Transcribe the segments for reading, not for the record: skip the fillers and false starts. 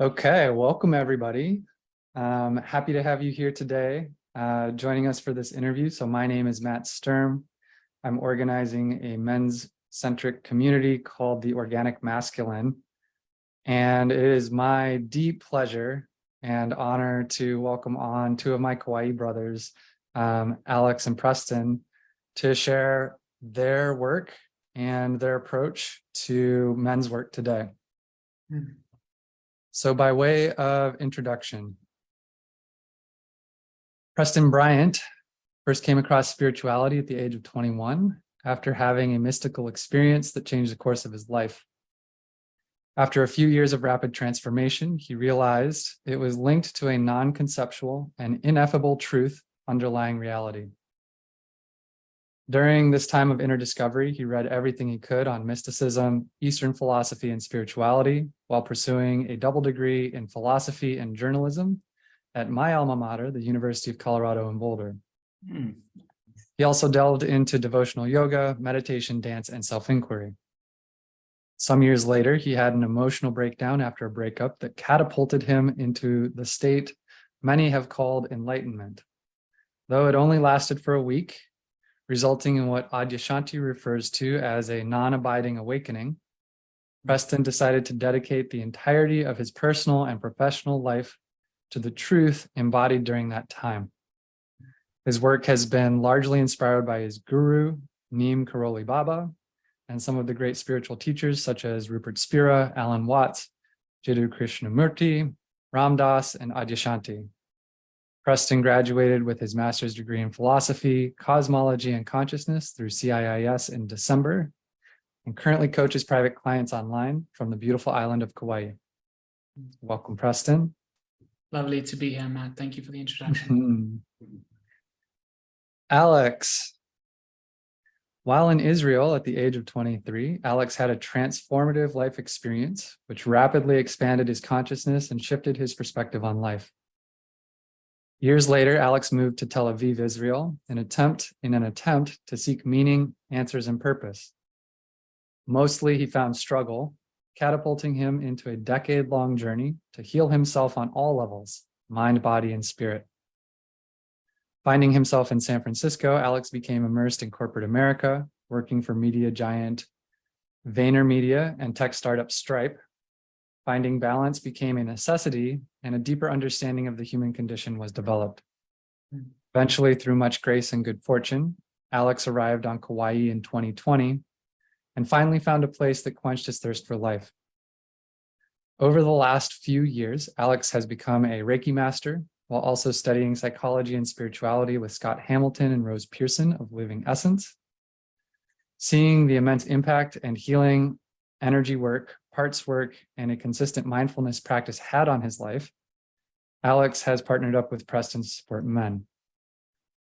Okay, welcome everybody. Happy to have you here today, joining us for this interview. So my name is Matt Sturm. I'm organizing a men's-centric community called the Organic Masculine. And it is my deep pleasure and honor to welcome on two of my Kauai brothers, Alex and Preston, to share their work and their approach to men's work today. So by way of introduction, Preston Bryant first came across spirituality at the age of 21 after having a mystical experience that changed the course of his life. After a few years of rapid transformation, he realized it was linked to a non-conceptual and ineffable truth underlying reality. During this time of inner discovery, he read everything he could on mysticism, Eastern philosophy, and spirituality, while pursuing a double degree in philosophy and journalism at my alma mater, the University of Colorado in Boulder. He also delved into devotional yoga, meditation, dance, and self-inquiry. Some years later, he had an emotional breakdown after a breakup that catapulted him into the state many have called enlightenment. Though it only lasted for a week, resulting in what Adyashanti refers to as a non-abiding awakening, Preston decided to dedicate the entirety of his personal and professional life to the truth embodied during that time. His work has been largely inspired by his guru, Neem Karoli Baba, and some of the great spiritual teachers such as Rupert Spira, Alan Watts, Jiddu Krishnamurti, Ram Dass, and Adyashanti. Preston graduated with his master's degree in philosophy, cosmology, and consciousness through CIIS in December, and currently coaches private clients online from the beautiful island of Kauai. Welcome, Preston. Lovely to be here, Matt. Thank you for the introduction. Alex. While in Israel at the age of 23, Alex had a transformative life experience, which rapidly expanded his consciousness and shifted his perspective on life. Years later, Alex moved to Tel Aviv, Israel, in an attempt to seek meaning, answers, and purpose. Mostly, he found struggle, catapulting him into a decade-long journey to heal himself on all levels, mind, body, and spirit. Finding himself in San Francisco, Alex became immersed in corporate America, working for media giant VaynerMedia and tech startup Stripe. Finding balance became a necessity, and a deeper understanding of the human condition was developed. Eventually, through much grace and good fortune, Alex arrived on Kauai in 2020 and finally found a place that quenched his thirst for life. Over the last few years, Alex has become a Reiki master while also studying psychology and spirituality with Scott Hamilton and Rose Pearson of Living Essence. Seeing the immense impact and healing energy work, parts work, and a consistent mindfulness practice had on his life, Alex has partnered up with Preston to support men.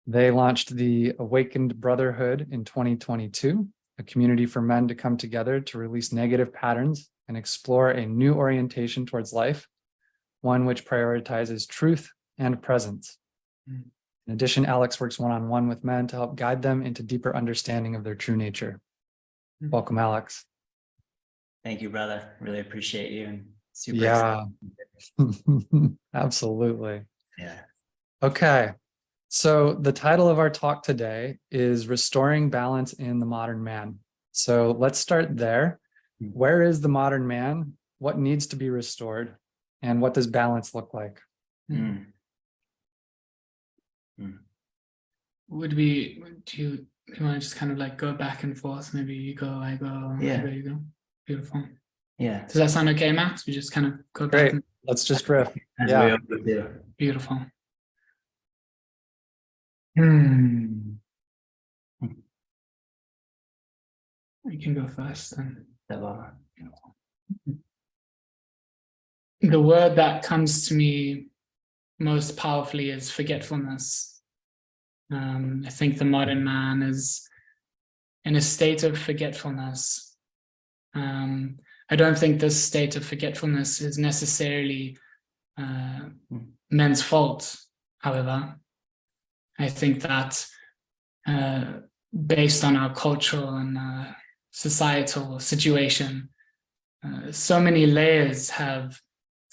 They launched the Awakened Brotherhood in 2022, a community for men to come together to release negative patterns and explore a new orientation towards life, one which prioritizes truth and presence. In addition, Alex works one-on-one with men to help guide them into deeper understanding of their true nature. Welcome, Alex. Thank you, brother. Really appreciate you. And super excited. Absolutely. Yeah. Okay. So the title of our talk today is Restoring Balance in the Modern Man. So let's start there. Where is the modern man? What needs to be restored? And what does balance look like? Do you want to just kind of like go back and forth? Maybe you go, I go, Yeah. you go. Beautiful. Yeah. Does that sound okay, Max? We just kind of go Great. back. Let's just riff. As Yeah. we always do. Beautiful. You can go first then. The word that comes to me most powerfully is forgetfulness. I think the modern man is in a state of forgetfulness. I don't think this state of forgetfulness is necessarily men's fault, however. I think that based on our cultural and societal situation, so many layers have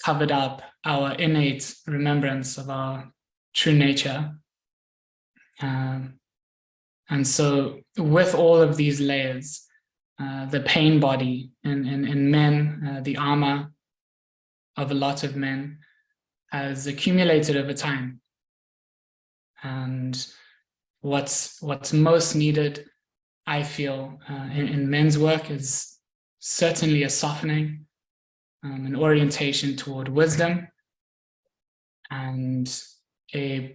covered up our innate remembrance of our true nature. And so with all of these layers, the pain body in men, the armor of a lot of men has accumulated over time. And what's most needed, I feel, in men's work is certainly a softening, an orientation toward wisdom, and a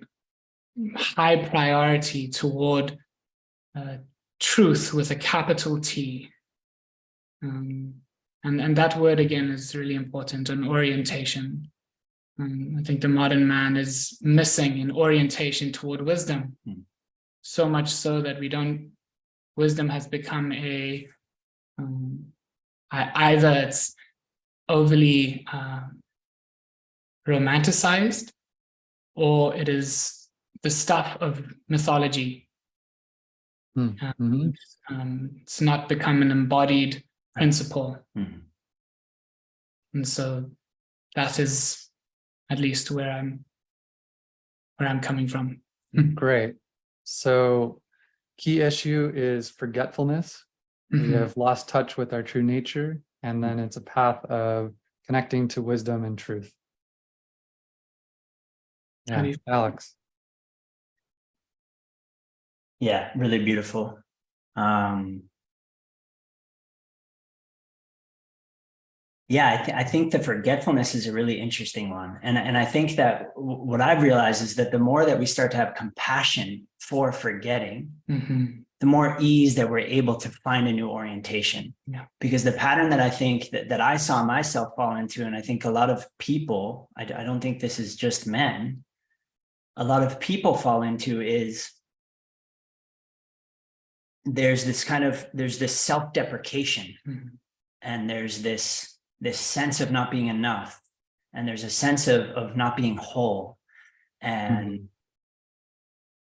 high priority toward truth with a capital T. And that word again is really important, an orientation. I think the modern man is missing an orientation toward wisdom. So much so that wisdom has become either it's overly romanticized, or it is the stuff of mythology. It's not become an embodied principle. And so that is at least where I'm coming from. Great. So key issue is forgetfulness. We have lost touch with our true nature, and then it's a path of connecting to wisdom and truth. Yeah, Alex. Yeah, really beautiful. Yeah, I think the forgetfulness is a really interesting one. And I think that what I've realized is that the more that we start to have compassion for forgetting, the more ease that we're able to find a new orientation. Yeah. Because the pattern that I think that I saw myself fall into, and I think a lot of people, I don't think this is just men, a lot of people fall into is there's this self-deprecation, and there's this sense of not being enough, and there's a sense of not being whole, and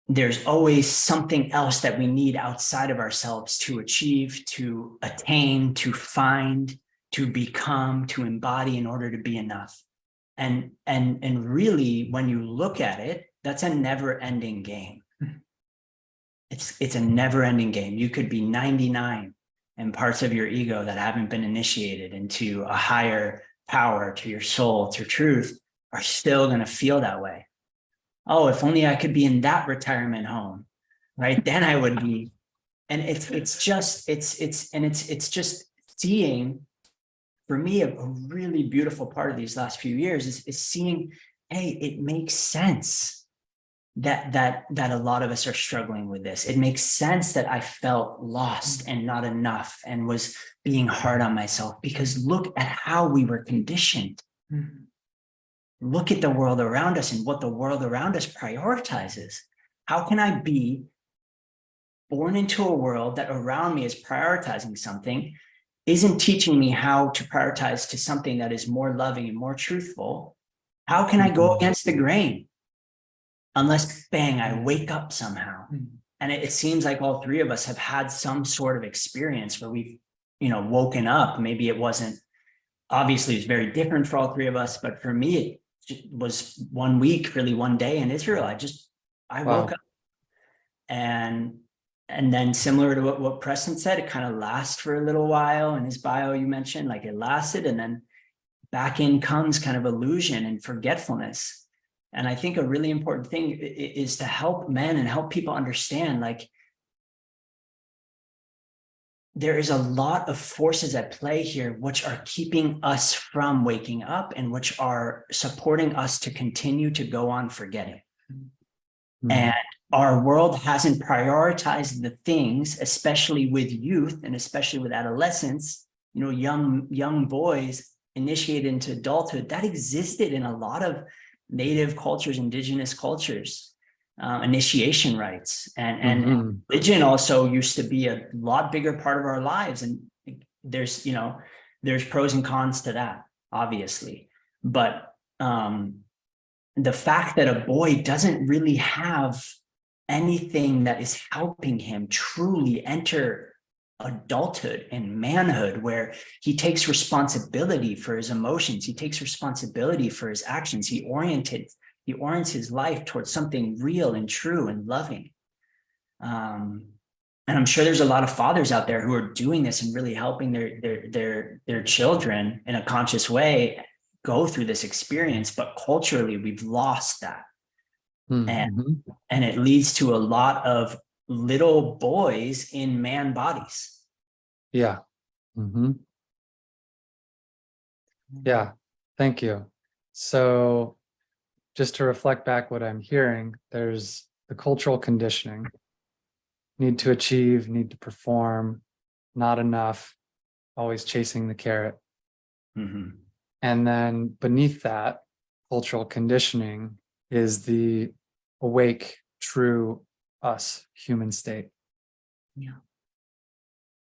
there's always something else that we need outside of ourselves to achieve, to attain, to find, to become, to embody in order to be enough. And really, when you look at it, that's a never-ending game. It's a never-ending game. You could be 99 and parts of your ego that haven't been initiated into a higher power, to your soul, to truth, are still going to feel that way. Oh, if only I could be in that retirement home, right? Then I would be. And it's just seeing, for me, a really beautiful part of these last few years is seeing, hey, it makes sense that a lot of us are struggling with this. It makes sense that I felt lost and not enough and was being hard on myself, because look at how we were conditioned. Look at the world around us and what the world around us prioritizes. How can I be born into a world that around me is prioritizing something, isn't teaching me how to prioritize to something that is more loving and more truthful? How can I go against the grain? Unless, bang, I wake up somehow. And it seems like all three of us have had some sort of experience where we've, woken up. Maybe it wasn't, obviously it's very different for all three of us, but for me, it was 1 week, really one day in Israel. I woke up. And then similar to what Preston said, it kind of lasts for a little while. In his bio, you mentioned, like, it lasted, and then back in comes kind of illusion and forgetfulness. And I think a really important thing is to help men and help people understand, like, there is a lot of forces at play here which are keeping us from waking up and which are supporting us to continue to go on forgetting. And our world hasn't prioritized the things, especially with youth and especially with adolescents, young boys initiated into adulthood. That existed in a lot of native cultures, indigenous cultures, initiation rites, and religion also used to be a lot bigger part of our lives. And there's pros and cons to that, obviously. But the fact that a boy doesn't really have anything that is helping him truly enter adulthood and manhood, where he takes responsibility for his emotions, he takes responsibility for his actions, he orients his life towards something real and true and loving. And I'm sure there's a lot of fathers out there who are doing this and really helping their children in a conscious way go through this experience, but culturally we've lost that. Mm-hmm. And it leads to a lot of little boys in man bodies. Yeah. Mm-hmm. Yeah. Thank you. So just to reflect back what I'm hearing, there's the cultural conditioning, need to achieve, need to perform, not enough, always chasing the carrot. Mm-hmm. And then beneath that cultural conditioning is the awake, true us human state. Yeah.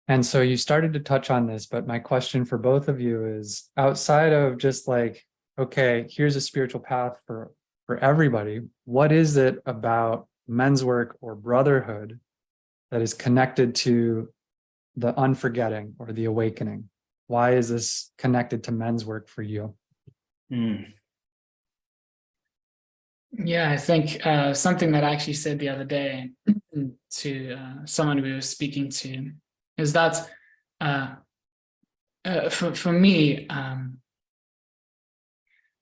And so you started to touch on this, but my question for both of you is, outside of just like, okay, here's a spiritual path for everybody, what is it about men's work or brotherhood that is connected to the unforgetting or the awakening? Why is this connected to men's work for you? Yeah, I think something that I actually said the other day to someone we were speaking to is that for me,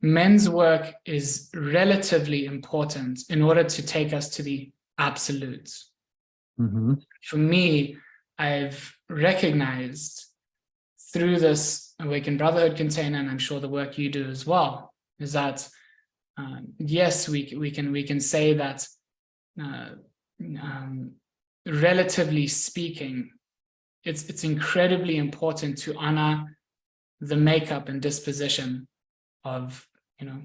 men's work is relatively important in order to take us to the absolute. Mm-hmm. For me, I've recognized through this Awakened Brotherhood container, and I'm sure the work you do as well, is that yes, we can say that relatively speaking, it's incredibly important to honor the makeup and disposition of, you know,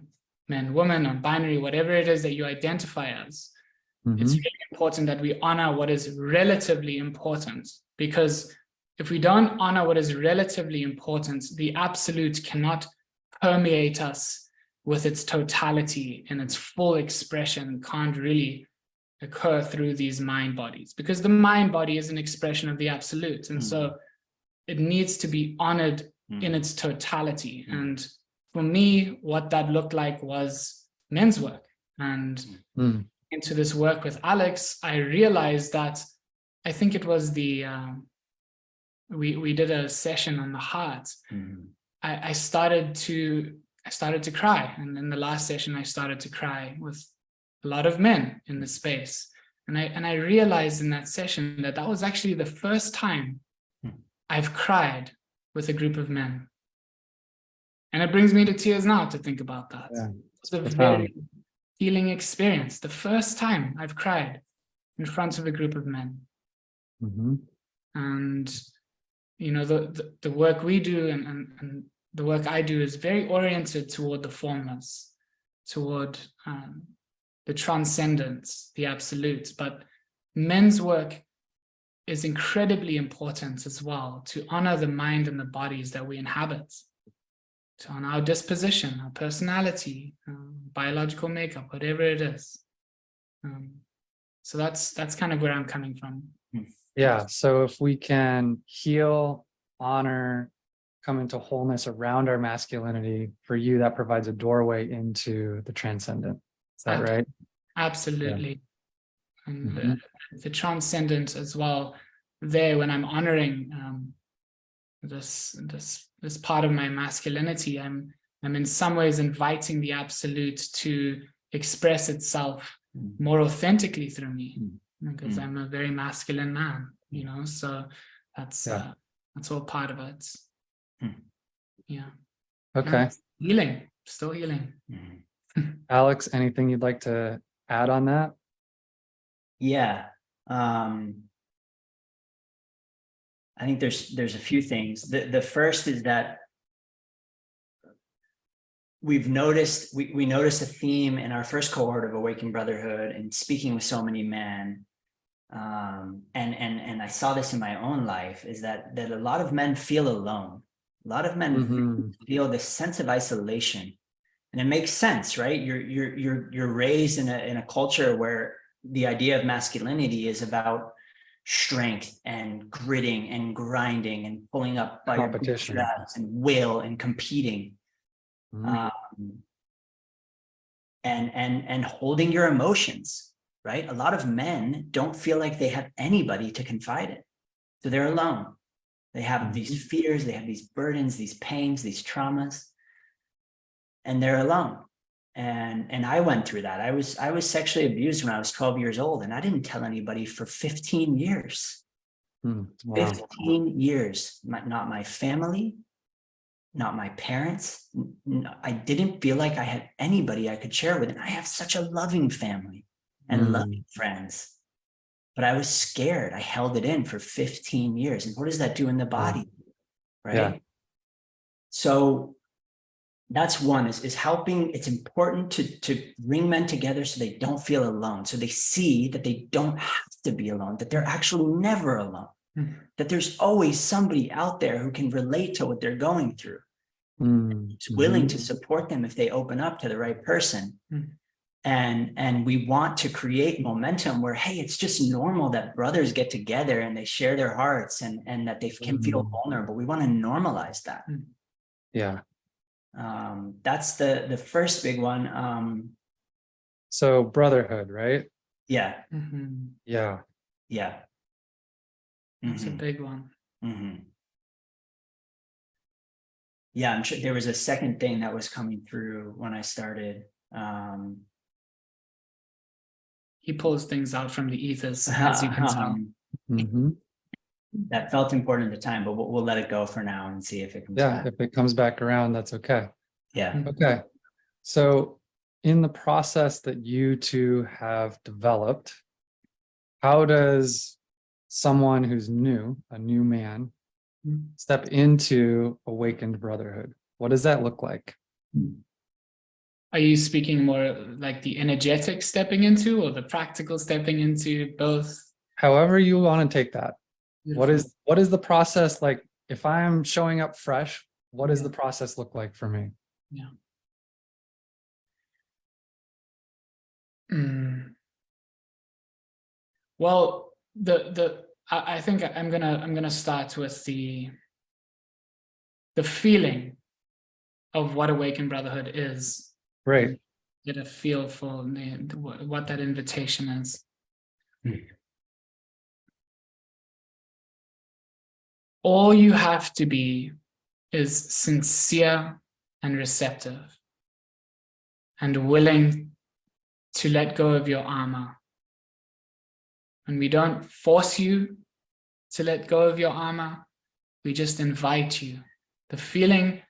men, women, non-binary, whatever it is that you identify as. Mm-hmm. It's really important that we honor what is relatively important, because if we don't honor what is relatively important, the absolute cannot permeate us with its totality and its full expression can't really occur through these mind bodies, because the mind body is an expression of the absolute. And so it needs to be honored in its totality. And for me, what that looked like was men's work. And into this work with Alex, I realized that I think it was the, we did a session on the heart. I started to cry. And in the last session, I started to cry with a lot of men in the space. And I realized in that session that that was actually the first time I've cried with a group of men. And it brings me to tears now to think about that. Yeah, it's a very healing experience. The first time I've cried in front of a group of men. Mm-hmm. And, you know, the work we do and the work I do is very oriented toward the formless, toward the transcendence, the absolute. But men's work is incredibly important as well, to honor the mind and the bodies that we inhabit, to honor our disposition, our personality, biological makeup, whatever it is. So that's kind of where I'm coming from. Yeah. So if we can heal, honor, come into wholeness around our masculinity, for you, that provides a doorway into the transcendent. Is that right? Absolutely. Yeah. And the transcendent as well, there, when I'm honoring this part of my masculinity, I'm in some ways inviting the absolute to express itself more authentically through me, because I'm a very masculine man, you know, so that's all part of it. Yeah. Okay. Still healing. Alex, anything you'd like to add on that? Yeah. I think there's a few things. The first is that we've noticed, we noticed a theme in our first cohort of Awakened Brotherhood and speaking with so many men. And I saw this in my own life, is that a lot of men feel alone. A lot of men feel this sense of isolation, and it makes sense, right? You're raised in a culture where the idea of masculinity is about strength and gritting and grinding and pulling up by your Competition. bootstraps and will and competing. Mhm. And holding your emotions, right? A lot of men don't feel like they have anybody to confide in. So they're alone. They have these fears, they have these burdens, these pains, these traumas, and they're alone. And I went through that. I was sexually abused when I was 12 years old, and I didn't tell anybody for 15 years. Wow. 15 years, not my family, not my parents. I didn't feel like I had anybody I could share with. And I have such a loving family and loving friends, but I was scared. I held it in for 15 years. And what does that do in the body? Right. Yeah. So that's one is helping. It's important to bring men together so they don't feel alone. So they see that they don't have to be alone, that they're actually never alone, that there's always somebody out there who can relate to what they're going through. Who's willing to support them if they open up to the right person. And we want to create momentum where, hey, it's just normal that brothers get together and they share their hearts and that they can feel vulnerable. We want to normalize that. Yeah. That's the first big one. So brotherhood, right? Yeah. Yeah. Yeah. That's a big one. Yeah, I'm sure there was a second thing that was coming through when I started. He pulls things out from the ethers, as you can tell. That felt important at the time, but we'll let it go for now and see if it comes back. If it comes back around, that's okay. Yeah. Okay. So in the process that you two have developed, how does someone who's new, a new man, step into awakened brotherhood? What does that look like? Are you speaking more like the energetic stepping into or the practical stepping into, both? However you want to take that. Beautiful. What is the process like? If I'm showing up fresh, what does the process look like for me? Yeah. Well, I think I'm gonna start with the feeling of what awakened brotherhood is. Right. Get a feel for what that invitation is. All you have to be is sincere and receptive and willing to let go of your armor. And we don't force you to let go of your armor. We just invite you. The feeling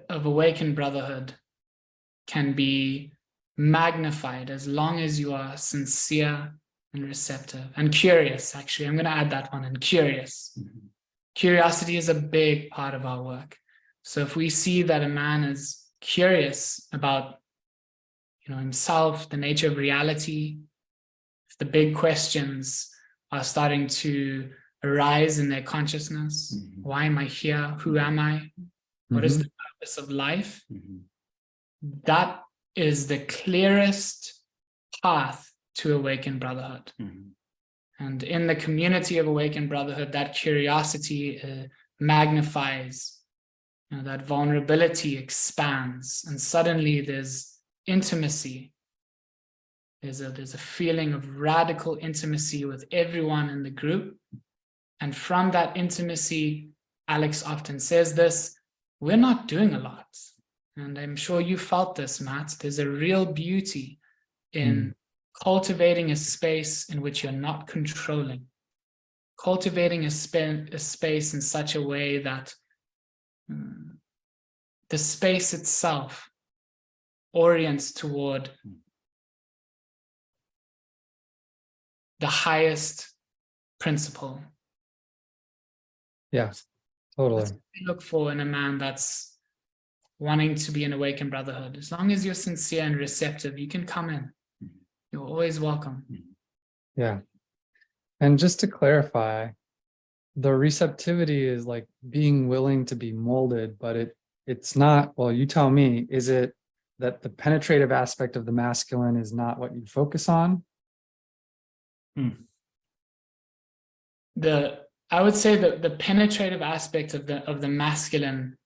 of awakened brotherhood can be magnified as long as you are sincere and receptive and curious. Actually, I'm going to add that one, and curious. Curiosity is a big part of our work. So if we see that a man is curious about, himself, the nature of reality, if the big questions are starting to arise in their consciousness, why am I here? Who am I? What is the purpose of life? That is the clearest path to awaken brotherhood. And in the community of awakened brotherhood, that curiosity magnifies, that vulnerability expands, and suddenly there's intimacy. There's a feeling of radical intimacy with everyone in the group. And from that intimacy, Alex often says this, we're not doing a lot. And I'm sure you felt this, Matt. There's a real beauty in cultivating a space in which you're not controlling. Cultivating a space in such a way that the space itself orients toward the highest principle. Yes, totally. That's what we look for in a man that's wanting to be an awakened brotherhood. As long as you're sincere and receptive, you can come in. You're always welcome. Yeah. And just to clarify, the receptivity is like being willing to be molded, but it's not, well, you tell me, is it that the penetrative aspect of the masculine is not what you focus on? I would say that the penetrative aspect of the masculine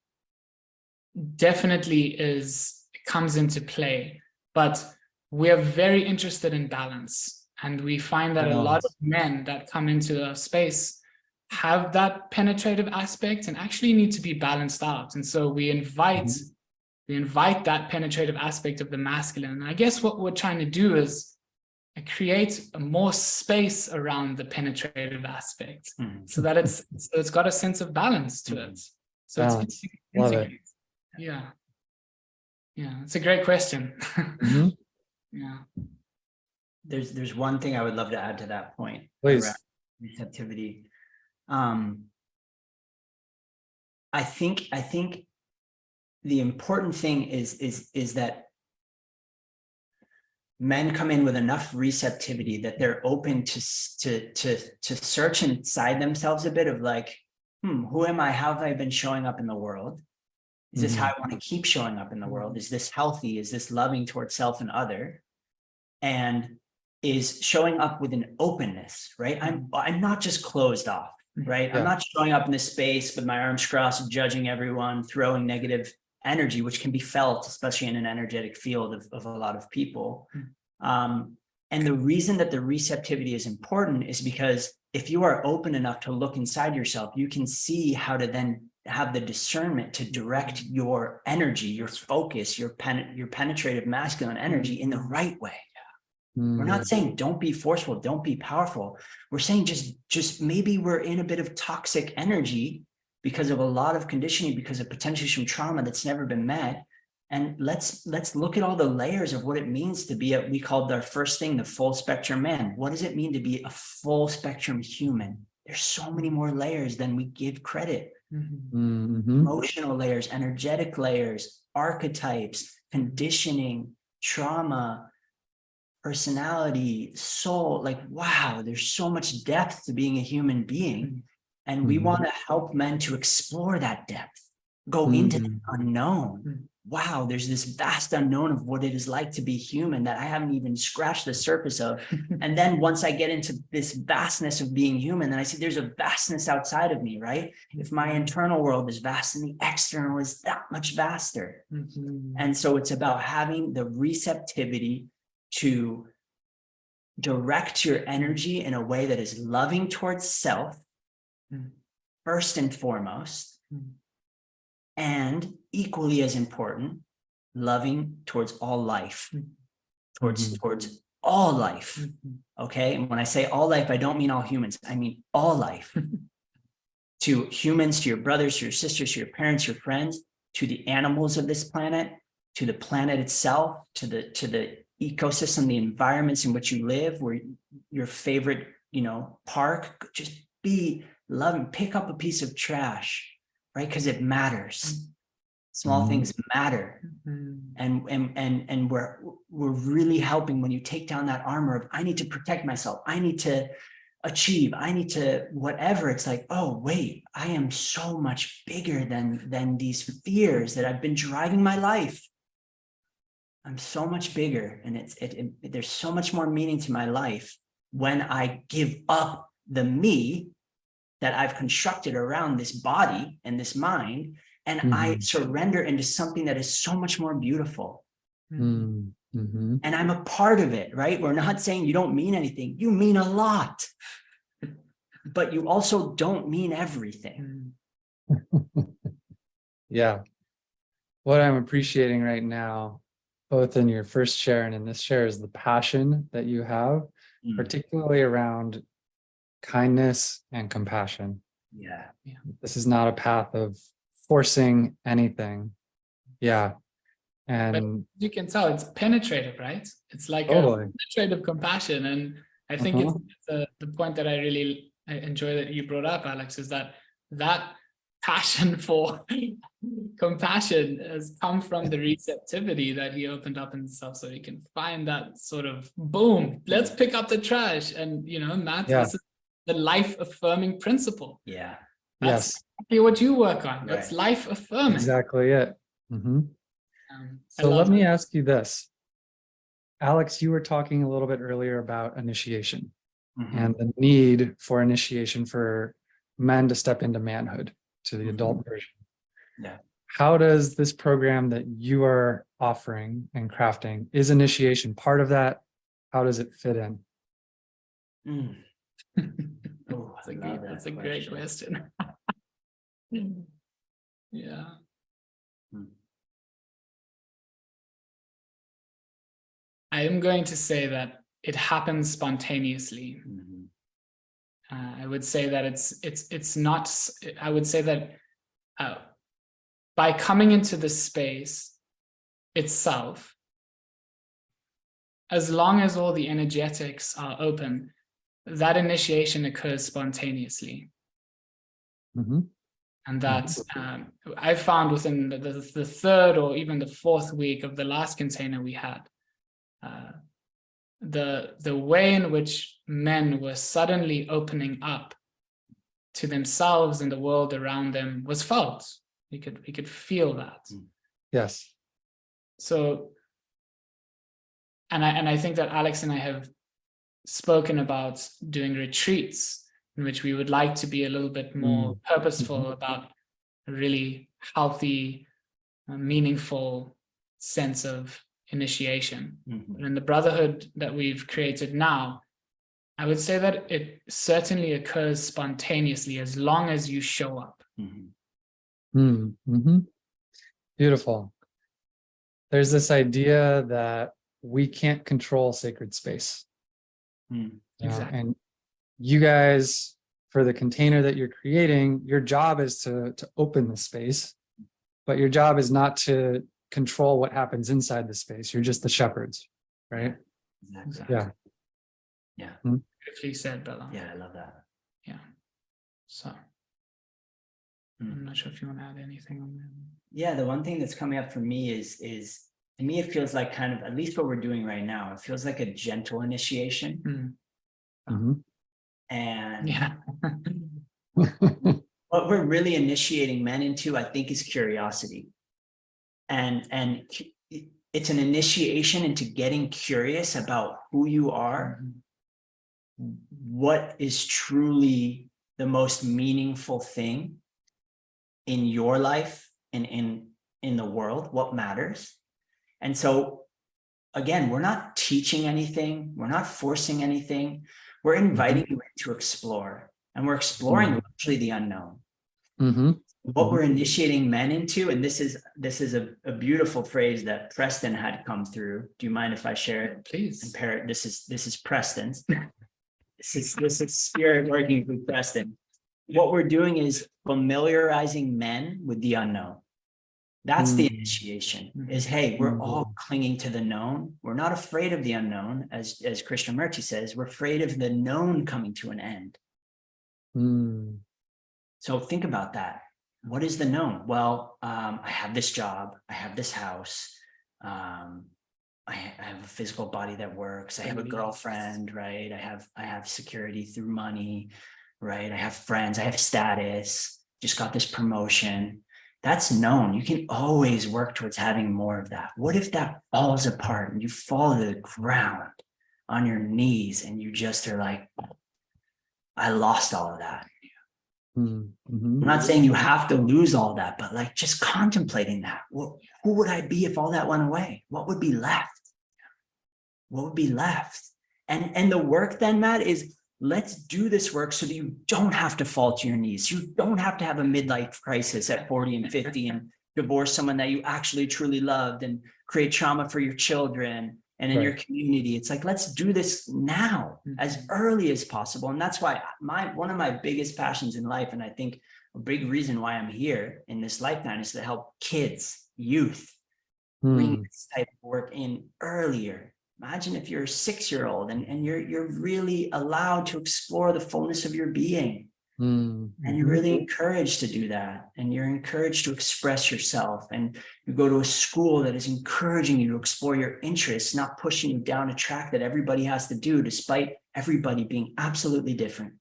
definitely comes into play, but we are very interested in balance, and we find that a lot of men that come into a space have that penetrative aspect and actually need to be balanced out. And so we invite that penetrative aspect of the masculine. And I guess what we're trying to do is create more space around the penetrative aspect, so that it's got a sense of balance to it. So it's Love it. Yeah, it's a great question. Yeah, There's one thing I would love to add to that point. Please. Around receptivity. I think the important thing is that men come in with enough receptivity that they're open to search inside themselves a bit of like, who am I? How have I been showing up in the world? Is this how I want to keep showing up in the world? Is this healthy? Is this loving towards self and other? And is showing up with an openness, right? I'm not just closed off, right? Yeah. I'm not showing up in this space with my arms crossed, judging everyone, throwing negative energy, which can be felt, especially in an energetic field of a lot of people. And the reason that the receptivity is important is because if you are open enough to look inside yourself, you can see how to then have the discernment to direct your energy, your focus, your penetrative masculine energy in the right way. We're not saying don't be forceful, don't be powerful. We're saying just maybe we're in a bit of toxic energy because of a lot of conditioning, because of potentially some trauma that's never been met. And let's look at all the layers of what it means to be we called our first thing the full spectrum man. What does it mean to be a full spectrum human? There's so many more layers than we give credit. Emotional layers, energetic layers, archetypes, conditioning, trauma, personality, soul. Like, wow, there's so much depth to being a human being. And we want to help men to explore that depth, go into the unknown. Wow, there's this vast unknown of what it is like to be human that I haven't even scratched the surface of. And then once I get into this vastness of being human, then I see there's a vastness outside of me, right? If my internal world is vast and the external is that much vaster. And so it's about having the receptivity to direct your energy in a way that is loving towards self, first and foremost, and equally as important, loving towards all life, towards all life. Okay. And when I say all life, I don't mean all humans. I mean all life. To humans, to your brothers, to your sisters, to your parents, your friends, to the animals of this planet, to the planet itself, to the ecosystem, the environments in which you live, where your favorite, park, just be loving, pick up a piece of trash, right? Because it matters. Small things matter. And we're really helping when you take down that armor of, I need to protect myself. I need to achieve. I need to whatever. It's like, oh, wait, I am so much bigger than these fears that I've been driving my life. I'm so much bigger. And there's so much more meaning to my life when I give up the me that I've constructed around this body and this mind, and I surrender into something that is so much more beautiful. And I'm a part of it, right? We're not saying you don't mean anything. You mean a lot, but you also don't mean everything. Yeah. What I'm appreciating right now, both in your first share and in this share, is the passion that you have, particularly around kindness and compassion. Yeah. This is not a path of forcing anything. Yeah. And but you can tell it's penetrative, right? It's like totally. a penetrative compassion. And I think it's the point that I really enjoy that you brought up, Alex, is that passion for compassion has come from the receptivity that he opened up himself, so he can find that sort of boom, let's pick up the trash. And that's the life affirming principle. Yeah. That's exactly what you work on. That's life affirming. Exactly it. So let me ask you this. Alex, you were talking a little bit earlier about initiation. Mhm. and the need for initiation for men to step into manhood, to the Mhm. adult version. Yeah. How does this program that you are offering and crafting, is initiation part of that? How does it fit in? Mm. Oh, I love that That's a great question. Yeah. Mm. I am going to say that it happens spontaneously. Mhm. I would say that it's not. I would say that by coming into the space itself, as long as all the energetics are open, that initiation occurs spontaneously. Mhm. And that I found within the third or even the fourth week of the last container we had, the way in which men were suddenly opening up to themselves and the world around them was felt. We could feel that. Yes. So, and I think that Alex and I have spoken about doing retreats in which we would like to be a little bit more purposeful about a really healthy, meaningful sense of initiation. Mhm. But in the brotherhood that we've created now, I would say that it certainly occurs spontaneously as long as you show up. Mhm. Mm-hmm. Beautiful. There's this idea that we can't control sacred space. Mm. Exactly. And you guys, for the container that you're creating, your job is to open the space, but your job is not to control what happens inside the space. You're just the shepherds, right? Exactly. Yeah. Yeah. Beautifully said, Bella. Yeah, I love that. Yeah. So I'm not sure if you want to add anything on that. Yeah, the one thing that's coming up for me is to me, it feels like kind of, at least what we're doing right now, it feels like a gentle initiation. Mhm. And Yeah. what we're really initiating men into, I think, is curiosity. And it's an initiation into getting curious about who you are, what is truly the most meaningful thing in your life and in the world, what matters. And so again, we're not teaching anything, we're not forcing anything, we're inviting you to explore, and we're exploring actually the unknown. What we're initiating men into, and this is a beautiful phrase that Preston had come through. Do you mind if I share it? Please. And pair it? This is Preston's. This is spirit working with Preston. What we're doing is familiarizing men with the unknown. That's the initiation, is, hey, we're all clinging to the known. We're not afraid of the unknown. As Krishnamurti says, we're afraid of the known coming to an end. So think about that. What is the known? Well, I have this job. I have this house. I have a physical body that works. I have a girlfriend, right? I have security through money, right? I have friends. I have status. Just got this promotion. That's known. You can always work towards having more of that. What if that falls apart and you fall to the ground on your knees and you just are like, I lost all of that. I'm not saying you have to lose all that, but like just contemplating that. Well, who would I be if all that went away? What would be left? What would be left? And the work then, Matt, is let's do this work so that you don't have to fall to your knees. You don't have to have a midlife crisis at 40 and 50 and divorce someone that you actually truly loved and create trauma for your children and in your community. It's like, let's do this now as early as possible. And that's why one of my biggest passions in life, and I think a big reason why I'm here in this lifetime, is to help kids, youth, bring this type of work in earlier. Imagine if you're a 6-year-old and you're really allowed to explore the fullness of your being. And you're really encouraged to do that. And you're encouraged to express yourself. And you go to a school that is encouraging you to explore your interests, not pushing you down a track that everybody has to do, despite everybody being absolutely different.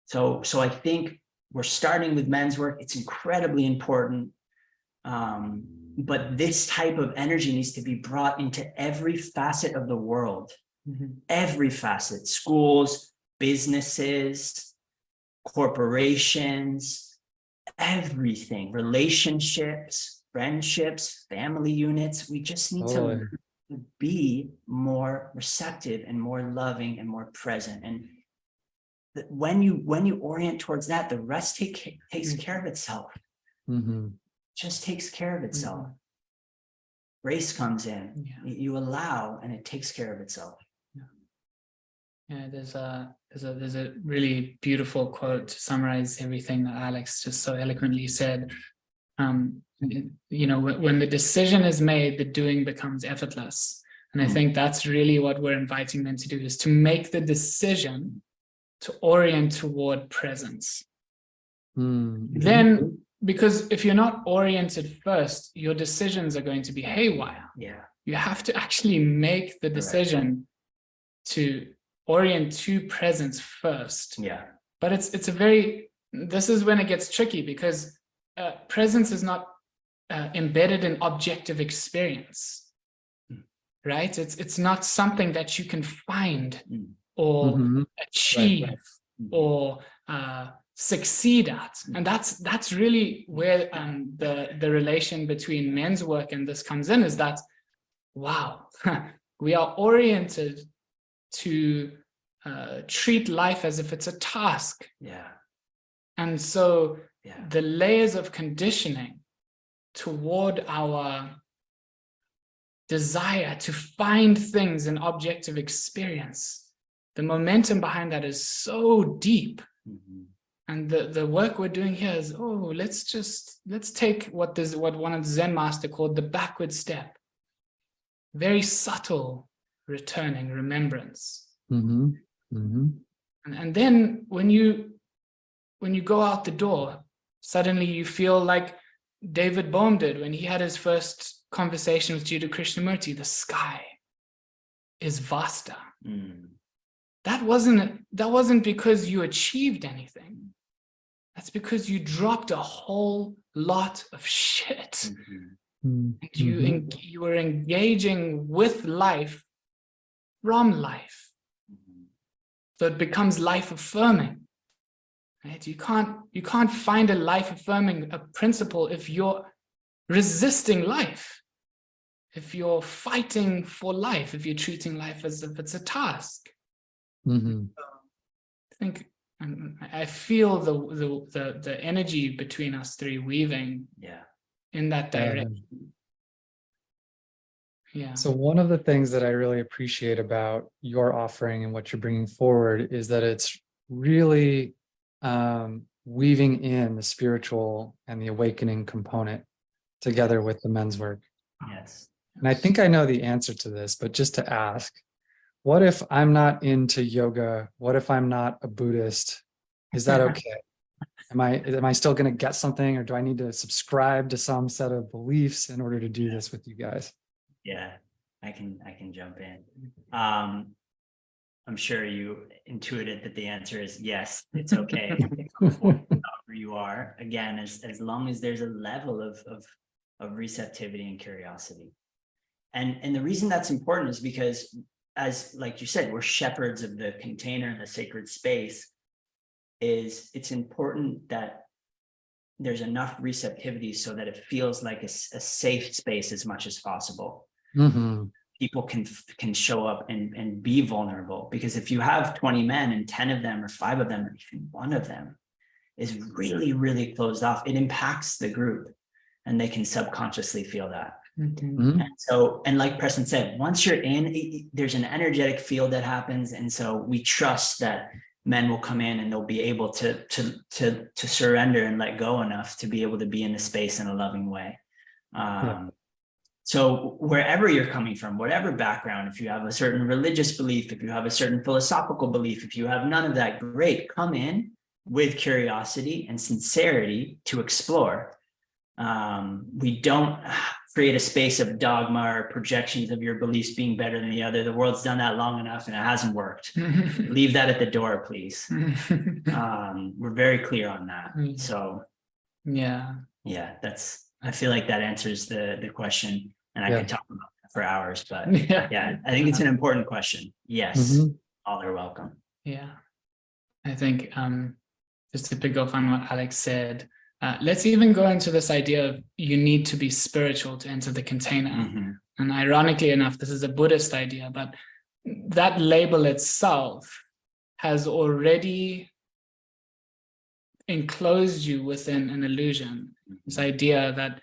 So I think we're starting with men's work. It's incredibly important. But this type of energy needs to be brought into every facet of the world, every facet, schools, businesses, corporations, everything, relationships, friendships, family units. We just need to be more receptive and more loving and more present. And when you orient towards that, the rest takes care of itself. Just takes care of itself. Grace comes in. You allow, and it takes care of itself. Yeah, there's a really beautiful quote to summarize everything that Alex just so eloquently said. You know, when the decision is made, the doing becomes effortless. And I think that's really what we're inviting men to do, is to make the decision to orient toward presence. Then, because if you're not oriented first, your decisions are going to be haywire. You have to actually make the decision to orient to presence first. But it's a very, this is when it gets tricky, because presence is not embedded in objective experience, right? It's not something that you can find or achieve or succeed at. And that's really where the relation between men's work and this comes in, is that, wow, we are oriented to treat life as if it's a task. And so the layers of conditioning toward our desire to find things in objective experience, the momentum behind that is so deep. And the work we're doing here is, let's take what one of the Zen master called the backward step. Very subtle returning remembrance. And then when you go out the door, suddenly you feel like David Bohm did when he had his first conversation with Jiddu Krishnamurti. The sky is vaster. That wasn't because you achieved anything. That's because you dropped a whole lot of shit. And you were engaging with life from life. So it becomes life affirming. Right? You can't find a life affirming principle if you're resisting life, if you're fighting for life, if you're treating life as if it's a task. I feel the energy between us three weaving in that direction. So one of the things that I really appreciate about your offering and what you're bringing forward is that it's really weaving in the spiritual and the awakening component together with the men's work. And I think I know the answer to this, but just to ask, what if I'm not into yoga? What if I'm not a Buddhist? Is that okay? Am I still going to get something, or do I need to subscribe to some set of beliefs in order to do this with you guys? I can jump in. I'm sure you intuited that the answer is yes, it's okay. Wherever you are, again, as long as there's a level of receptivity and curiosity. And the reason that's important is because, as like you said, we're shepherds of the container and the sacred space. It's important that there's enough receptivity so that it feels like a safe space as much as possible. People can show up and be vulnerable, because if you have 20 men and 10 of them or 5 of them, or even 1 of them is really, really closed off, it impacts the group, and they can subconsciously feel that. And like Preston said, once you're in, there's an energetic field that happens. And so we trust that men will come in and they'll be able to surrender and let go enough to be able to be in the space in a loving way. So wherever you're coming from, whatever background, if you have a certain religious belief, if you have a certain philosophical belief, if you have none of that, great, come in with curiosity and sincerity to explore. We don't create a space of dogma or projections of your beliefs being better than the other. The world's done that long enough and it hasn't worked. Leave that at the door, please. We're very clear on that. So I feel like that answers the question, and I could talk about for hours, but Yeah. yeah, I think it's an important question. Yes, Mhm. all are welcome. Yeah. I think just to pick up on what Alex said, let's even go into this idea of you need to be spiritual to enter the container. Mhm. And ironically enough, this is a Buddhist idea, but that label itself has already enclosed you within an illusion. This idea that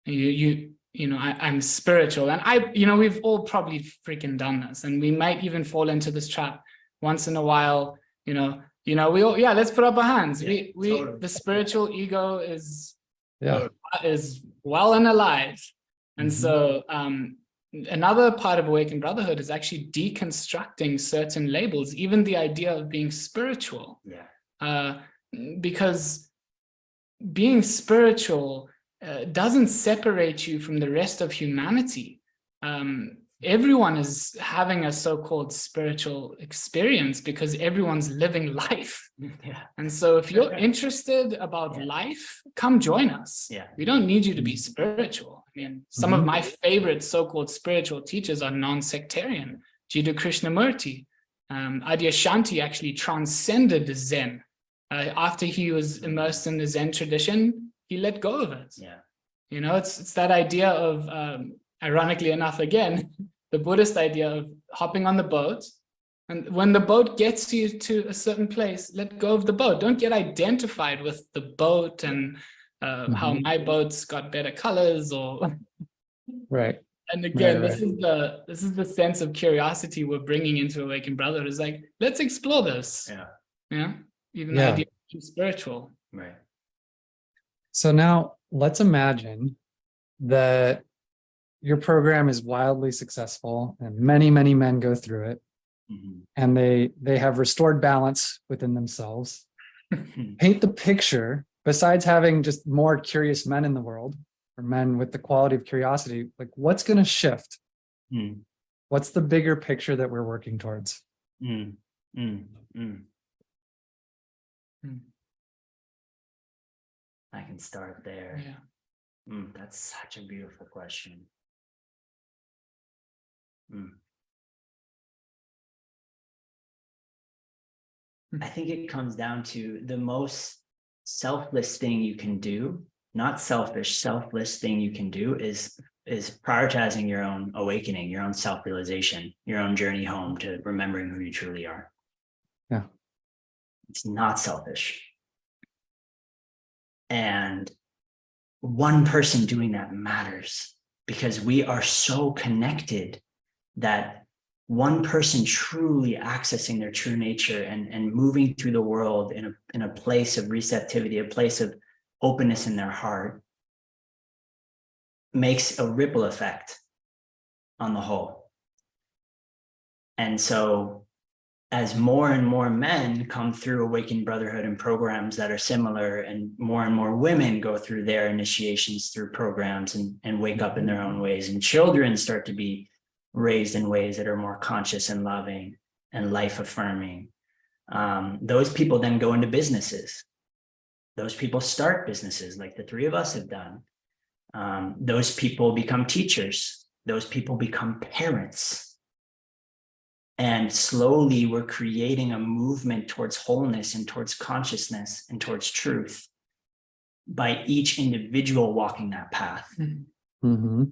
I'm spiritual, and we've all probably freaking done this, and we might even fall into this trap once in a while. We all, yeah, let's put up our hands. Yeah, totally. The spiritual ego is Yeah. well and alive, and Mhm. so another part of Awakened Brotherhood is actually deconstructing certain labels, even the idea of being spiritual. Yeah. Because being spiritual doesn't separate you from the rest of humanity. Everyone is having a so-called spiritual experience because everyone's living life. Yeah. And so if you're interested about life, come join us. Yeah. We don't need you to be spiritual. I mean, some of my favorite so-called spiritual teachers are non-sectarian. Jiddu Krishnamurti. Adyashanti actually transcended Zen. After he was immersed in the Zen tradition, he let go of it. Yeah. It's that idea of, ironically enough, again, the Buddhist idea of hopping on the boat. And when the boat gets you to a certain place, let go of the boat. Don't get identified with the boat and how my boat's got better colors or. Right. And again, Right. this is the sense of curiosity we're bringing into Awakened Brotherhood. Is like, let's explore this. Yeah. Yeah. Even the idea of being spiritual. Right. So now let's imagine that your program is wildly successful and many, many men go through it, Mhm. and they have restored balance within themselves. Paint the picture, besides having just more curious men in the world, or men with the quality of curiosity, like what's going to shift? Mm. What's the bigger picture that we're working towards? Mm. Mm. Mm. I can start there. Yeah. That's such a beautiful question. I think it comes down to the most selfless thing you can do, not selfish, selfless thing you can do is prioritizing your own awakening, your own self-realization, your own journey home to remembering who you truly are. Yeah. It's not selfish. And one person doing that matters because we are so connected that one person truly accessing their true nature and moving through the world in a place of receptivity, a place of openness in their heart, makes a ripple effect on the whole. And so as more and more men come through Awakened Brotherhood and programs that are similar, and more women go through their initiations through programs and wake up in their own ways, and children start to be raised in ways that are more conscious and loving and life affirming. Those people then go into businesses. Those people start businesses like the three of us have done. Those people become teachers. Those people become parents. And slowly we're creating a movement towards wholeness and towards consciousness and towards truth by each individual walking that path. Mm-hmm.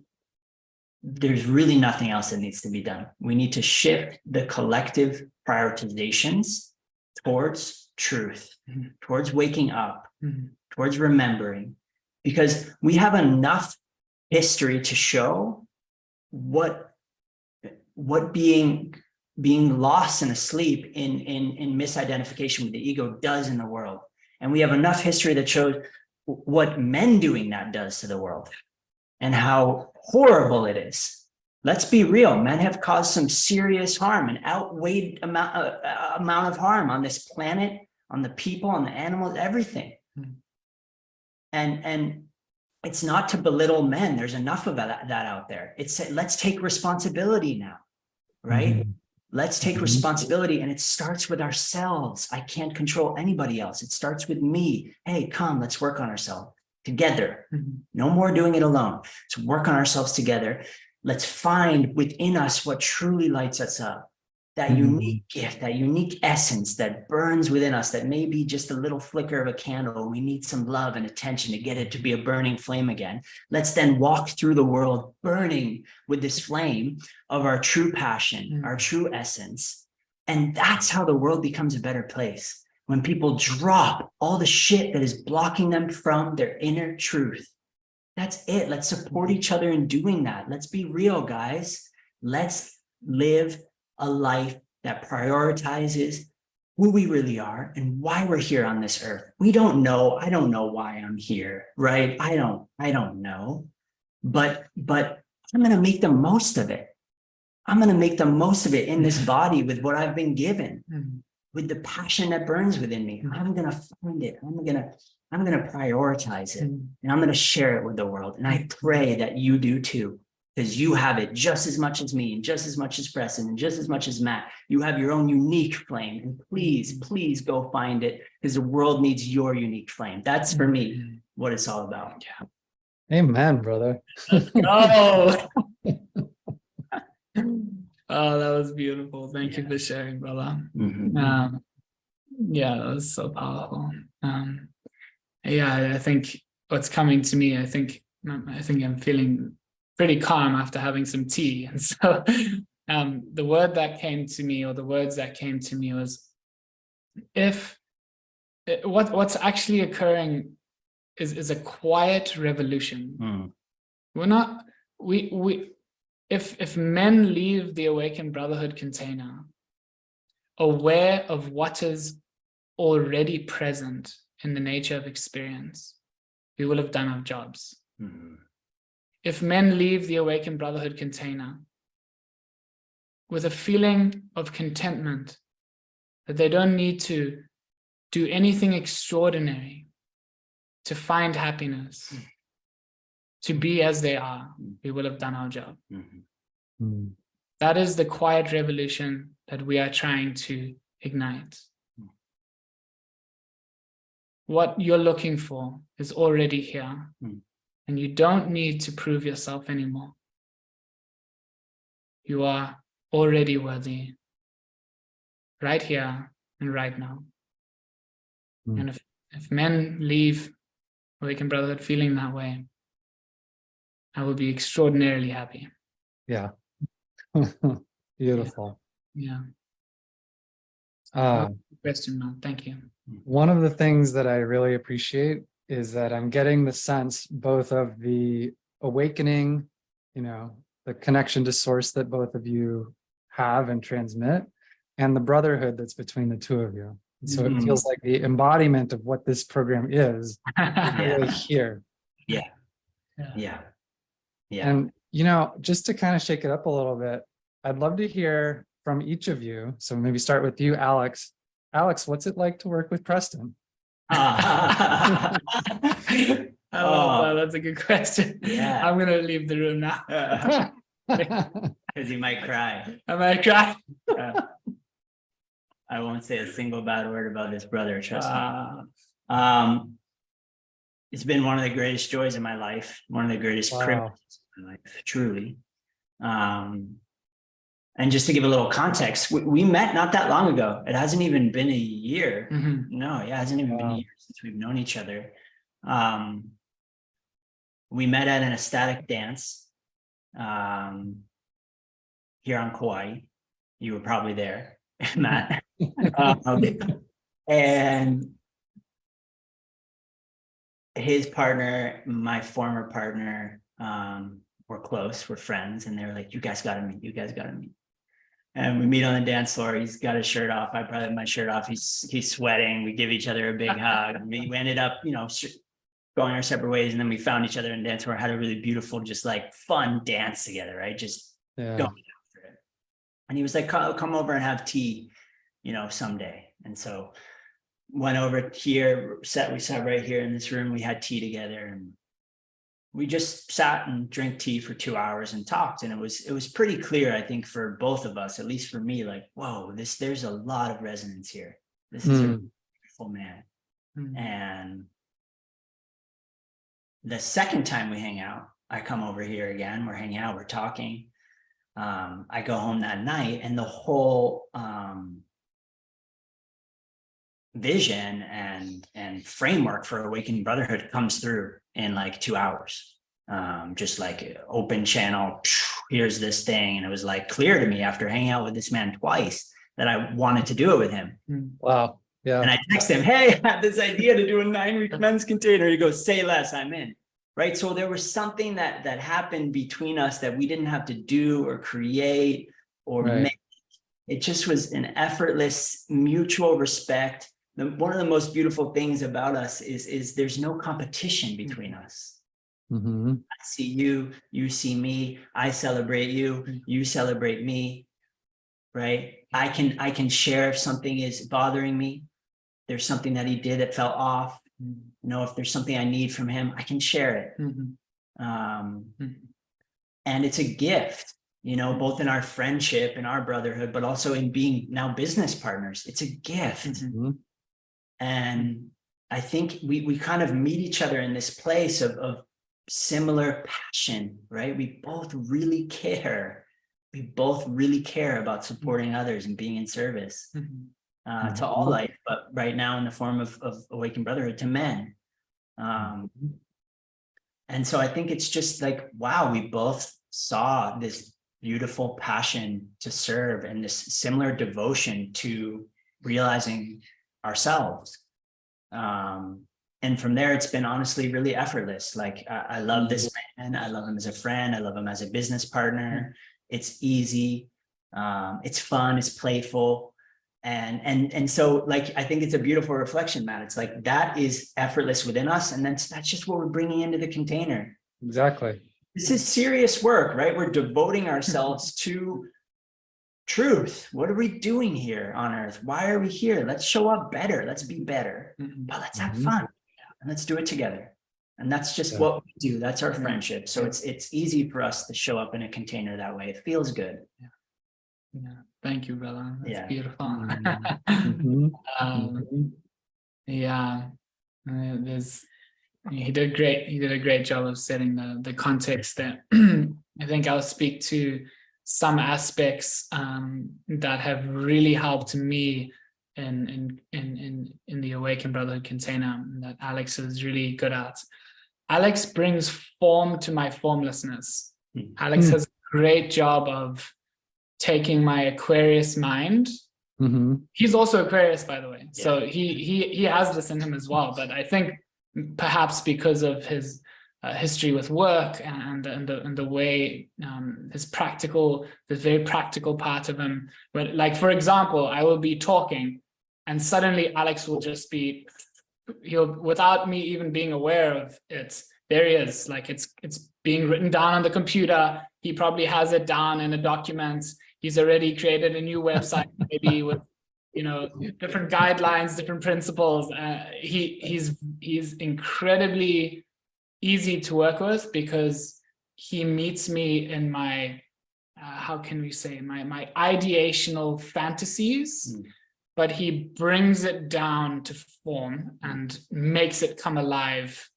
There's really nothing else that needs to be done. We need to shift the collective prioritizations towards truth, towards waking up, towards remembering, because we have enough history to show what being lost and asleep in misidentification with the ego does in the world. And we have enough history that shows what men doing that does to the world and how horrible it is. Let's be real. Men have caused some serious harm, an outweighed amount of harm on this planet, on the people, on the animals, everything. And it's not to belittle men. There's enough of that out there. It's let's take responsibility now, right? Let's take responsibility, and it starts with ourselves. I can't control anybody else. It starts with me. Hey, come, let's work on ourselves together. No more doing it alone. Let's work on ourselves together. Let's find within us what truly lights us up. That unique gift, that unique essence that burns within us, that may be just a little flicker of a candle. We need some love and attention to get it to be a burning flame again. Let's then walk through the world burning with this flame of our true passion, our true essence. And that's how the world becomes a better place. When people drop all the shit that is blocking them from their inner truth. That's it. Let's support each other in doing that. Let's be real, guys. Let's live a life that prioritizes who we really are and why we're here on this earth. We don't know. I don't know why I'm here, right? I don't know. But I'm going to make the most of it. I'm going to make the most of it in this body with what I've been given, with the passion that burns within me. I'm going to find it. I'm going to prioritize it, and I'm going to share it with the world. And I pray that you do too. Because you have it just as much as me, and just as much as Preston, and just as much as Matt. You have your own unique flame, and please go find it, because the world needs your unique flame. That's for me what it's all about. Yeah. Amen, brother. Oh, oh, that was beautiful. Thank you for sharing, brother. Yeah, that was so powerful. Yeah, I think what's coming to me, I think I'm feeling pretty calm after having some tea. And so the word that came to me, or the words that came to me, was what's actually occurring is a quiet revolution. If men leave the awakened brotherhood container aware of what is already present in the nature of experience, we will have done our jobs. If men leave the awakened brotherhood container with a feeling of contentment, that they don't need to do anything extraordinary to find happiness, to be as they are, we will have done our job. That is the quiet revolution that we are trying to ignite. What you're looking for is already here. And you don't need to prove yourself anymore. You are already worthy, right here and right now. And if men leave Awakened Brotherhood feeling that way, I will be extraordinarily happy. Yeah. Beautiful. Yeah. Question, man. Thank you. One of the things that I really appreciate is that I'm getting the sense both of the awakening, the connection to source that both of you have and transmit, and the brotherhood that's between the two of you. And so it feels like the embodiment of what this program is really here. Yeah. And, just to kind of shake it up a little bit, I'd love to hear from each of you. So maybe start with you, Alex. Alex, what's it like to work with Preston? I love that. That's a good question. Yeah. I'm gonna leave the room now. Because he might cry. I might cry. I won't say a single bad word about this brother, trust me. It's been one of the greatest joys in my life, one of the greatest privileges in my life, truly. And just to give a little context, we met not that long ago. It hasn't even been a year. No, it hasn't even been a year since we've known each other. We met at an ecstatic dance here on Kauai. You were probably there, Matt. And his partner, my former partner, we're close, we're friends, and they're like, you guys gotta meet. And we meet on the dance floor. He's got his shirt off. I probably have my shirt off. He's sweating. We give each other a big hug. We ended up, going our separate ways, and then we found each other in dance floor, had a really beautiful, just like fun dance together, right? Just going after it. And he was like, come over and have tea, someday. And so went over here, we sat right here in this room. We had tea together, and we just sat and drank tea for 2 hours and talked. And it was pretty clear, I think, for both of us, at least for me, like, whoa, there's a lot of resonance here. This is a beautiful man. And the second time we hang out, I come over here again, we're hanging out, we're talking. I go home that night, and the whole vision and framework for Awakening Brotherhood comes through in like 2 hours. Just like open channel, here's this thing. And it was like clear to me after hanging out with this man twice that I wanted to do it with him. Wow. Yeah. And I text him, hey, I had this idea to do a 9-week men's container. He goes, say less, I'm in. Right. So there was something that happened between us that we didn't have to do or create or make. It just was an effortless mutual respect. One of the most beautiful things about us is there's no competition between us. Mm-hmm. I see you, you see me, I celebrate you, you celebrate me, right? I can share if something is bothering me. There's something that he did that felt off. You know, if there's something I need from him, I can share it. And it's a gift, you know, both in our friendship and our brotherhood, but also in being now business partners. It's a gift. And I think we kind of meet each other in this place of similar passion, right? We both really care. We both really care about supporting others and being in service to all life, but right now in the form of Awakened Brotherhood to men. And so I think it's just like, wow, we both saw this beautiful passion to serve and this similar devotion to realizing ourselves. And from there, it's been honestly really effortless. Like, I love this man. I love him as a friend. I love him as a business partner. It's easy. It's fun. It's playful. And so, like, I think it's a beautiful reflection, Matt. It's like, that is effortless within us. And that's just what we're bringing into the container. Exactly. This is serious work, right? We're devoting ourselves to truth. What are we doing here on earth? Why are we here? Let's show up better. Let's be better, but let's have fun. And let's do it together. And that's just what we do. That's our friendship. So it's easy for us to show up in a container that way. It feels good. Yeah. Thank you, brother. That's beautiful. He did great. He did a great job of setting the context there. I think I'll speak to some aspects that have really helped me in the Awakened Brotherhood container that Alex is really good at. Alex brings form to my formlessness. Alex has a great job of taking my Aquarius mind. He's also Aquarius, by the way. So he has this in him as well. But I think perhaps because of his history with work and the way this very practical part of him, but like, for example, I will be talking and suddenly Alex will just be, without me even being aware of it, there he is, like it's being written down on the computer. He probably has it down in a document. He's already created a new website, maybe with, you know, different guidelines, different principles. He's incredibly easy to work with because he meets me in my how can we say, my ideational fantasies, but he brings it down to form and makes it come alive,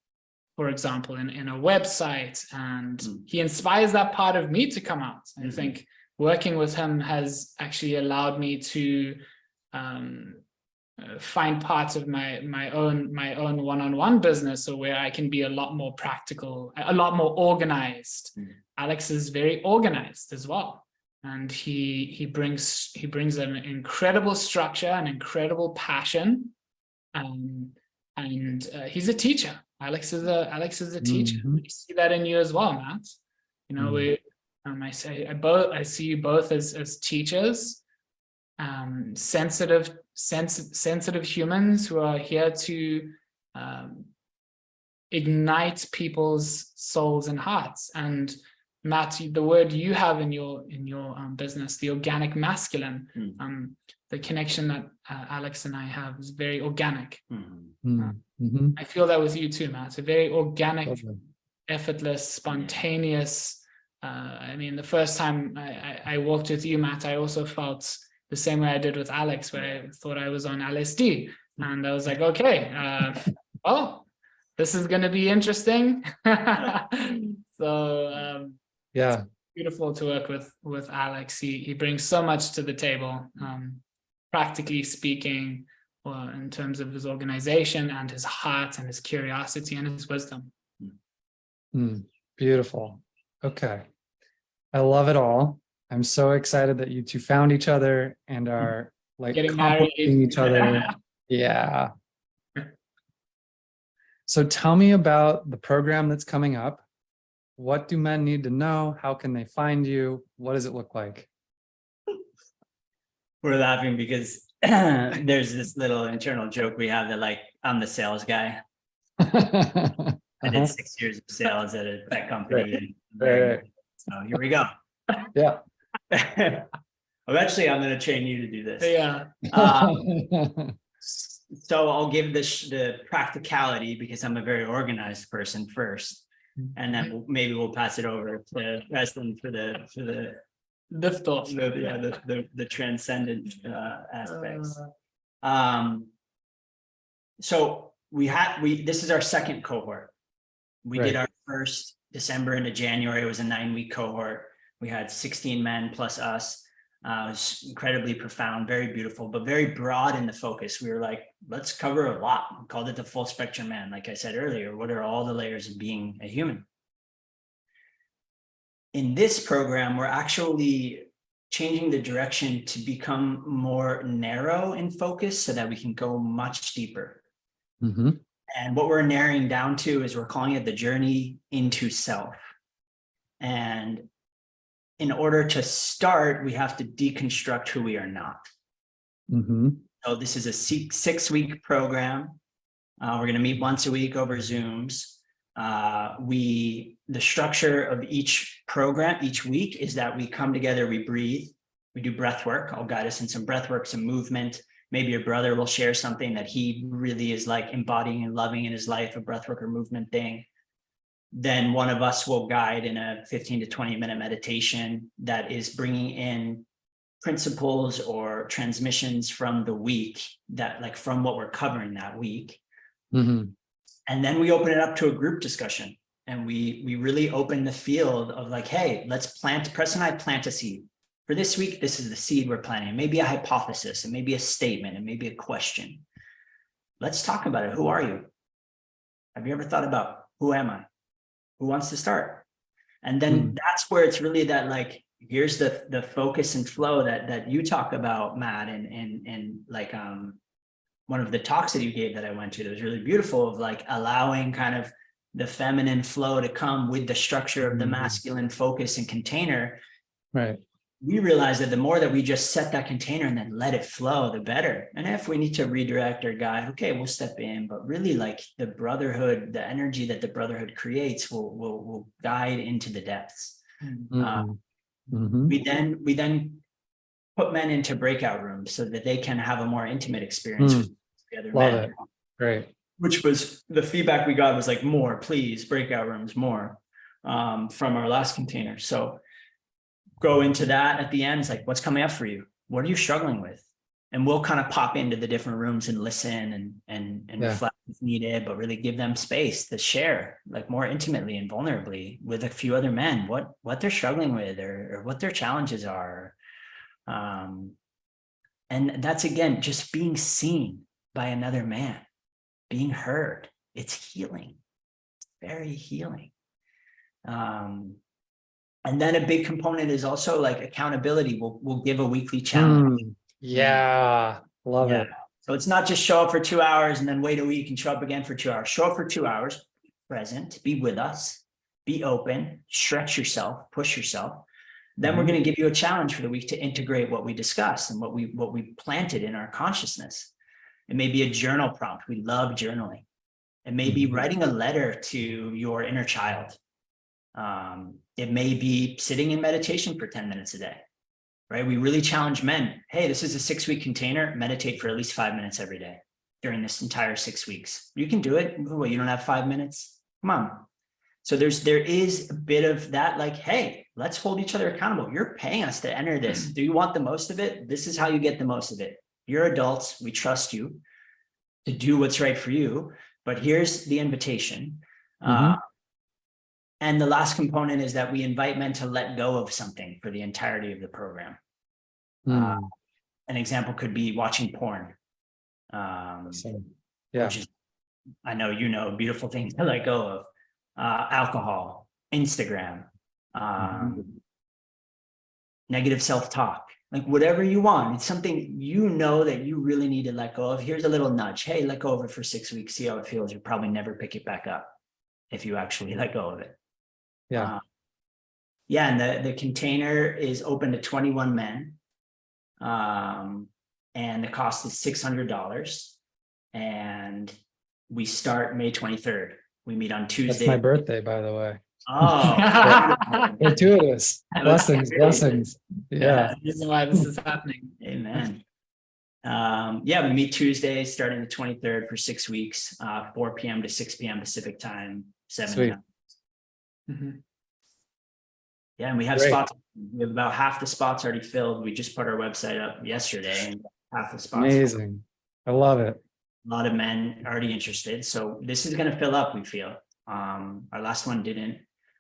for example, in a website, and he inspires that part of me to come out. I think working with him has actually allowed me to find parts of my own one-on-one business, so where I can be a lot more practical, a lot more organized. Alex is very organized as well, and he brings an incredible structure, an incredible passion, and he's a teacher. Alex is a teacher. I see that in you as well, Matt. You know, I see you both as teachers, sensitive humans who are here to ignite people's souls and hearts. And Matt, the word you have in your business, the organic masculine, the connection that Alex and I have is very organic. I feel that with you too, Matt. A very organic, effortless, spontaneous. I mean, the first time I walked with you, Matt, I also felt the same way I did with Alex, where I thought I was on LSD. And I was like, okay, well, this is going to be interesting. Yeah. Beautiful to work with Alex. He brings so much to the table, practically speaking, or in terms of his organization and his heart and his curiosity and his wisdom. Beautiful. Okay. I love it all. I'm so excited that you two found each other and are like Getting complimenting married. each other. Yeah. So tell me about the program that's coming up. What do men need to know? How can they find you? What does it look like? We're laughing because there's this little internal joke we have that like, I'm the sales guy. I did 6 years of sales at a tech company. Right. So here we go. Yeah. Eventually, I'm going to train you to do this. Yeah. So I'll give the practicality because I'm a very organized person first, and then maybe we'll pass it over to Preston for the Lift off. the transcendent aspects. So this is our second cohort. We did our first December into January. It was a 9-week cohort. We had 16 men plus us. It was incredibly profound, very beautiful, but very broad in the focus. We were like, let's cover a lot. We called it the full spectrum man. Like I said earlier, what are all the layers of being a human? In this program, we're actually changing the direction to become more narrow in focus so that we can go much deeper. And what we're narrowing down to is we're calling it the journey into self. And in order to start, we have to deconstruct who we are not. So this is a 6-week program. We're going to meet once a week over Zooms. The structure of each program, each week, is that we come together, we breathe, we do breath work. I'll guide us in some breath work, some movement. Maybe your brother will share something that he really is like embodying and loving in his life, a breath work or movement thing. Then one of us will guide in a 15 to 20 minute meditation that is bringing in principles or transmissions from the week, that like from what we're covering that week. And then we open it up to a group discussion, and we really open the field of like, hey, let's Preston and I plant a seed. For this week, this is the seed we're planting. It may be a hypothesis, it may be a statement, it may be a question. Let's talk about it. Who are you? Have you ever thought about who am I? Who wants to start? And then that's where it's really that like, here's the focus and flow that you talk about, Matt, and like one of the talks that you gave that I went to that was really beautiful, of like allowing kind of the feminine flow to come with the structure of the masculine focus and container. Right. We realize that the more that we just set that container and then let it flow, the better. And if we need to redirect or guide, okay, we'll step in. But really, like the brotherhood, the energy that the brotherhood creates will guide into the depths. We then put men into breakout rooms so that they can have a more intimate experience with the other men. Love it. Great. Which was the feedback we got was like, more, please, breakout rooms, more, from our last container. So go into that at the end. It's like, what's coming up for you? What are you struggling with? And we'll kind of pop into the different rooms and listen and reflect if needed, but really give them space to share like more intimately and vulnerably with a few other men, what they're struggling with or what their challenges are. And that's, again, just being seen by another man, being heard. It's healing. It's very healing. And then a big component is also like accountability. We'll give a weekly challenge. Yeah, love it. So it's not just show up for 2 hours and then wait a week and show up again for 2 hours. Show up for 2 hours, present, be with us, be open, stretch yourself, push yourself. Then we're going to give you a challenge for the week to integrate what we discussed and what we planted in our consciousness. It may be a journal prompt. We love journaling. It may be writing a letter to your inner child. It may be sitting in meditation for 10 minutes a day, right? We really challenge men. Hey, this is a 6-week container. Meditate for at least 5 minutes every day during this entire 6 weeks. You can do it. Well, you don't have 5 minutes? Come on. So there is a bit of that, like, hey, let's hold each other accountable. You're paying us to enter this. Do you want the most of it? This is how you get the most of it. You're adults. We trust you to do what's right for you. But here's the invitation. And the last component is that we invite men to let go of something for the entirety of the program. An example could be watching porn, which is, I know you know, a beautiful thing to let go of. Alcohol, Instagram, negative self-talk, like whatever you want. It's something you know that you really need to let go of. Here's a little nudge. Hey, let go of it for 6 weeks. See how it feels. You'll probably never pick it back up if you actually let go of it. Yeah. And the container is open to 21 men. And the cost is $600. And we start May 23rd. We meet on Tuesday. That's my birthday, by the way. Oh, Gratuitous. Blessings. Yeah. This is why this is happening. Amen. We meet Tuesday, starting the 23rd for 6 weeks, 4 p.m. to 6 p.m. Pacific time, 7 Sweet. times. Mhm. Yeah, and we have Great. spots. We have about half the spots already filled. We just put our website up yesterday, and half the spots. Amazing. I love it. A lot of men already interested. So this is going to fill up, we feel. Our last one didn't.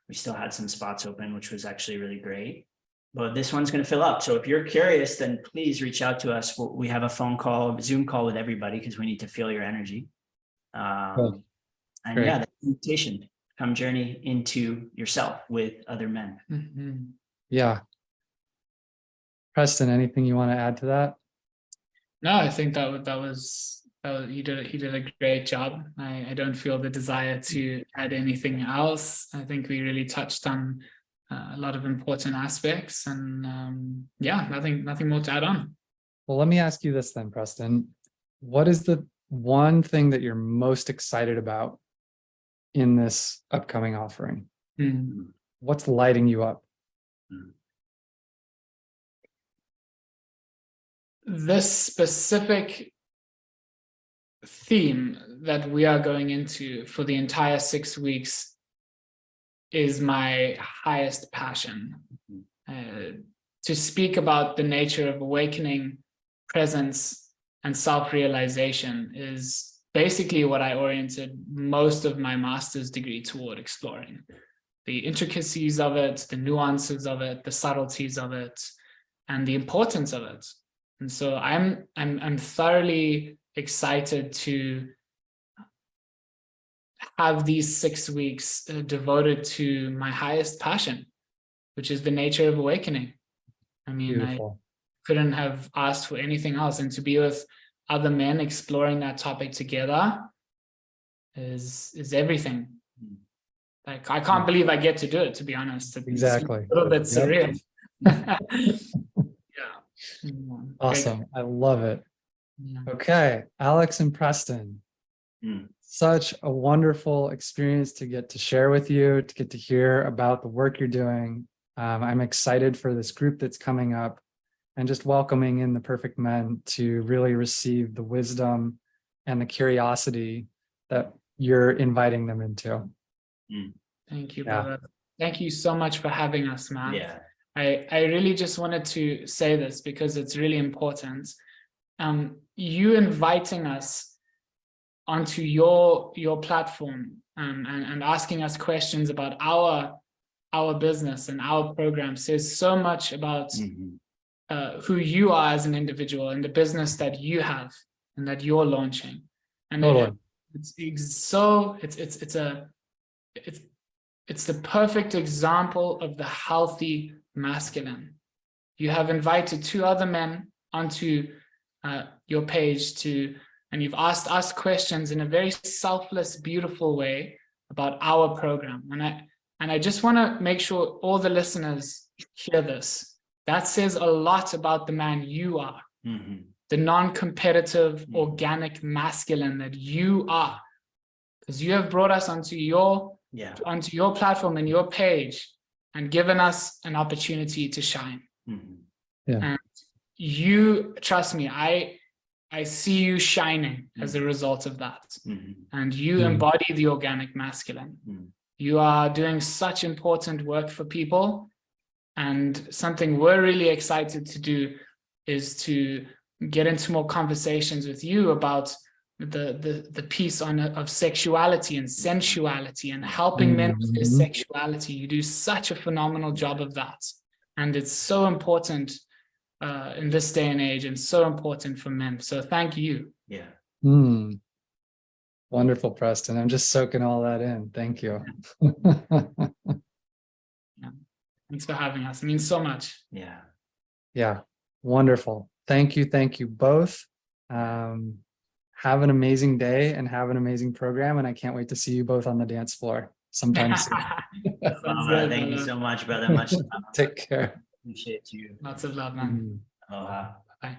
We still had some spots open, which was actually really great. But this one's going to fill up. So if you're curious, then please reach out to us. We have a phone call, Zoom call with everybody because we need to feel your energy. Cool. And Great. yeah, the invitation, come journey into yourself with other men. Mhm. Yeah. Preston, anything you want to add to that? No, I think that was he did a great job. I don't feel the desire to add anything else. I think we really touched on a lot of important aspects, and nothing more to add on. Well, let me ask you this then, Preston. What is the one thing that you're most excited about in this upcoming offering? What's lighting you up? This specific theme that we are going into for the entire 6 weeks is my highest passion. To speak about the nature of awakening, presence, and self-realization is basically what I oriented most of my master's degree toward exploring. The intricacies of it, the nuances of it, the subtleties of it, and the importance of it. And so I'm thoroughly excited to have these 6 weeks devoted to my highest passion, which is the nature of awakening. I mean, Beautiful. I couldn't have asked for anything else, and to be with other men exploring that topic together is everything. Like, I can't believe I get to do it, to be honest. Exactly. A little bit surreal. Awesome. I love it. Yeah. Okay, Alex and Preston. Such a wonderful experience to get to share with you, to get to hear about the work you're doing. I'm excited for this group that's coming up and just welcoming in the perfect men to really receive the wisdom and the curiosity that you're inviting them into. Thank you, brother. Thank you so much for having us, man. Yeah. I really just wanted to say this because it's really important. You inviting us onto your platform and asking us questions about our business and our program says so much about who you are as an individual and the business that you have and that you're launching. And Totally. it's the perfect example of the healthy masculine. You have invited 2 other men onto your page and you've asked us questions in a very selfless, beautiful way about our program. And I just want to make sure all the listeners hear this. That says a lot about the man you are, the non-competitive, organic masculine that you are, because you have brought us onto your platform and your page and given us an opportunity to shine. And you, trust me, I see you shining as a result of that. And you embody the organic masculine. You are doing such important work for people. And something we're really excited to do is to get into more conversations with you about the piece on of sexuality and sensuality and helping men with their sexuality. You do such a phenomenal job of that, and it's so important in this day and age, and so important for men. So thank you. Yeah. Wonderful, Preston. I'm just soaking all that in. Thank you. Thanks for having us. It means so much. Yeah. Yeah, wonderful. Thank you both. Have an amazing day and have an amazing program. And I can't wait to see you both on the dance floor sometime soon. Thank you so much, brother. Much love. Take care. Appreciate you. Lots of love, man. Aloha. Bye.